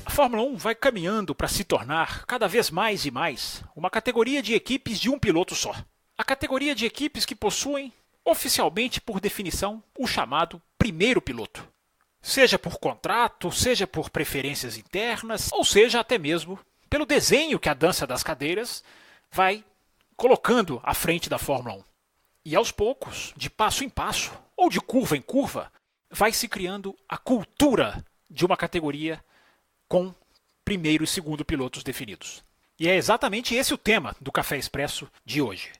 A Fórmula 1 vai caminhando para se tornar, cada vez mais e mais, uma categoria de equipes de um piloto só. A categoria de equipes que possuem, oficialmente por definição, o chamado primeiro piloto. Seja por contrato, seja por preferências internas, ou seja até mesmo pelo desenho que a dança das cadeiras vai colocando à frente da Fórmula 1. E aos poucos, de passo em passo, ou de curva em curva, vai se criando a cultura de uma categoria com primeiro e segundo pilotos definidos. E é exatamente esse o tema do Café Expresso de hoje.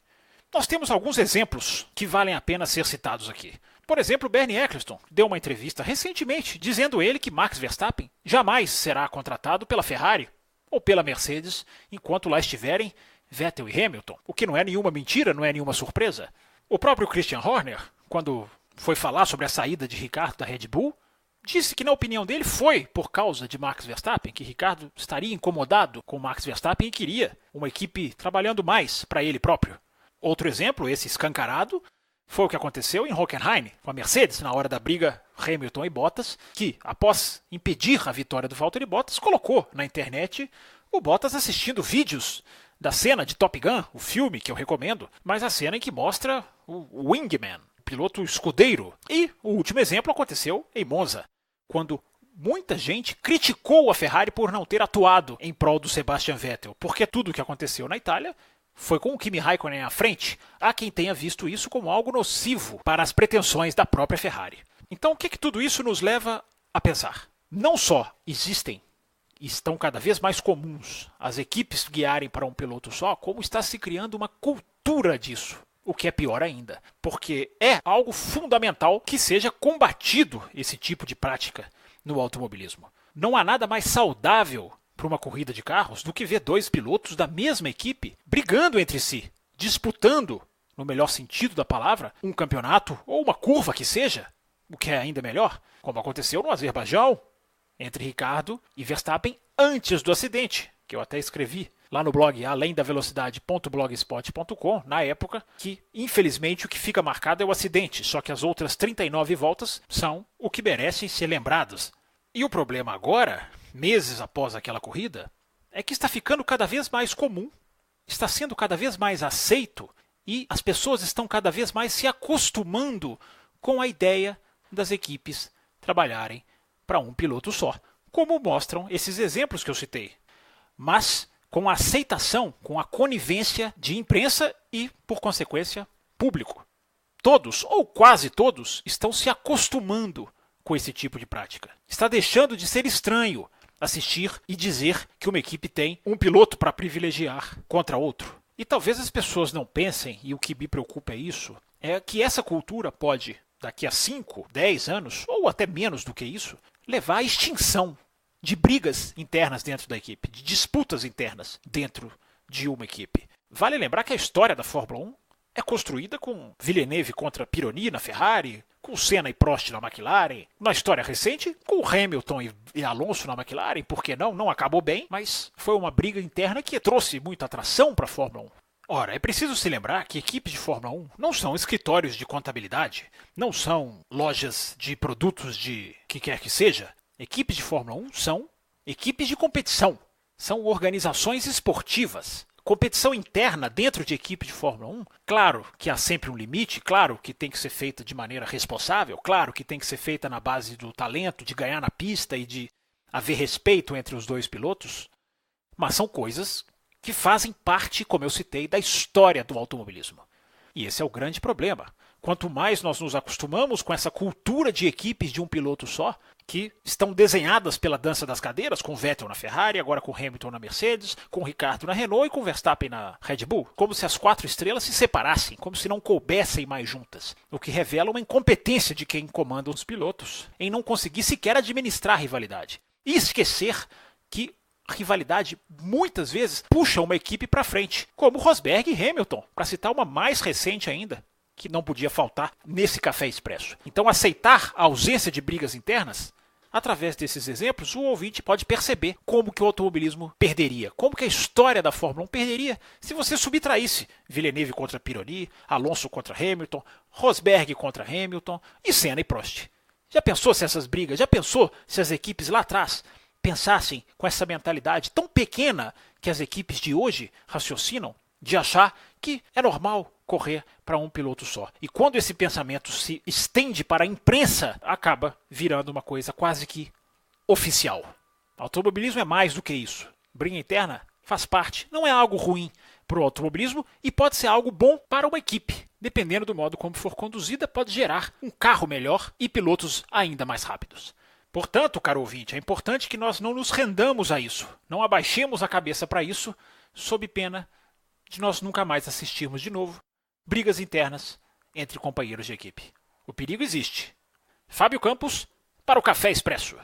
Nós temos alguns exemplos que valem a pena ser citados aqui. Por exemplo, Bernie Ecclestone deu uma entrevista recentemente dizendo ele que Max Verstappen jamais será contratado pela Ferrari ou pela Mercedes enquanto lá estiverem Vettel e Hamilton, o que não é nenhuma mentira, não é nenhuma surpresa. O próprio Christian Horner, quando foi falar sobre a saída de Ricardo da Red Bull, disse que na opinião dele foi por causa de Max Verstappen, que Ricardo estaria incomodado com Max Verstappen e queria uma equipe trabalhando mais para ele próprio. Outro exemplo, esse escancarado, foi o que aconteceu em Hockenheim, com a Mercedes, na hora da briga Hamilton e Bottas, que, após impedir a vitória do Valtteri Bottas, colocou na internet o Bottas assistindo vídeos da cena de Top Gun, o filme que eu recomendo, mas a cena em que mostra o Wingman, o piloto escudeiro. E o último exemplo aconteceu em Monza, quando muita gente criticou a Ferrari por não ter atuado em prol do Sebastian Vettel, porque tudo o que aconteceu na Itália foi com o Kimi Raikkonen à frente. Há quem tenha visto isso como algo nocivo para as pretensões da própria Ferrari. Então o que tudo isso nos leva a pensar? Não só estão cada vez mais comuns as equipes guiarem para um piloto só, como está se criando uma cultura disso. O que é pior ainda, porque é algo fundamental que seja combatido esse tipo de prática no automobilismo. Não há nada mais saudável para uma corrida de carros do que ver dois pilotos da mesma equipe brigando entre si, disputando, no melhor sentido da palavra, um campeonato ou uma curva que seja, o que é ainda melhor, como aconteceu no Azerbaijão, entre Ricardo e Verstappen antes do acidente, que eu até escrevi lá no blog alemdavelocidade.blogspot.com, na época, que infelizmente o que fica marcado é o acidente, só que as outras 39 voltas são o que merecem ser lembradas. E o problema agora, meses após aquela corrida, é que está ficando cada vez mais comum, está sendo cada vez mais aceito e as pessoas estão cada vez mais se acostumando com a ideia das equipes trabalharem para um piloto só, como mostram esses exemplos que eu citei. Mas com a aceitação, com a conivência de imprensa e, por consequência, público. Todos, ou quase todos, estão se acostumando com esse tipo de prática. Está deixando de ser estranho assistir e dizer que uma equipe tem um piloto para privilegiar contra outro. E talvez as pessoas não pensem, e o que me preocupa é isso, é que essa cultura pode, daqui a 5, 10 anos, ou até menos do que isso, levar à extinção de brigas internas dentro da equipe, de disputas internas dentro de uma equipe. Vale lembrar que a história da Fórmula 1 é construída com Villeneuve contra Pironi na Ferrari, com Senna e Prost na McLaren, na história recente, com Hamilton e Alonso na McLaren, por que não? Não acabou bem, mas foi uma briga interna que trouxe muita atração para a Fórmula 1. Ora, é preciso se lembrar que equipes de Fórmula 1 não são escritórios de contabilidade, não são lojas de produtos de que quer que seja. Equipes de Fórmula 1 são equipes de competição, são organizações esportivas. Competição interna dentro de equipe de Fórmula 1, claro que há sempre um limite, claro que tem que ser feita de maneira responsável, claro que tem que ser feita na base do talento, de ganhar na pista e de haver respeito entre os dois pilotos, mas são coisas que fazem parte, como eu citei, da história do automobilismo. E esse é o grande problema. Quanto mais nós nos acostumamos com essa cultura de equipes de um piloto só, que estão desenhadas pela dança das cadeiras, com Vettel na Ferrari, agora com Hamilton na Mercedes, com Ricardo na Renault e com Verstappen na Red Bull, como se as 4 estrelas se separassem, como se não coubessem mais juntas, o que revela uma incompetência de quem comanda os pilotos em não conseguir sequer administrar a rivalidade. E esquecer que a rivalidade muitas vezes puxa uma equipe para frente, como Rosberg e Hamilton, para citar uma mais recente ainda, que não podia faltar nesse Café Expresso. Então aceitar a ausência de brigas internas, através desses exemplos, o ouvinte pode perceber como que o automobilismo perderia, como que a história da Fórmula 1 perderia se você subtraísse Villeneuve contra Pironi, Alonso contra Hamilton, Rosberg contra Hamilton e Senna e Prost. Já pensou se essas brigas, já pensou se as equipes lá atrás pensassem com essa mentalidade tão pequena que as equipes de hoje raciocinam, de achar que é normal correr para um piloto só. E quando esse pensamento se estende para a imprensa, acaba virando uma coisa quase que oficial. Automobilismo é mais do que isso. Briga interna faz parte, não é algo ruim para o automobilismo e pode ser algo bom para uma equipe. Dependendo do modo como for conduzida, pode gerar um carro melhor e pilotos ainda mais rápidos. Portanto, caro ouvinte, é importante que nós não nos rendamos a isso, não abaixemos a cabeça para isso, sob pena de nós nunca mais assistirmos de novo brigas internas entre companheiros de equipe. O perigo existe. Fábio Campos, para o Café Expresso.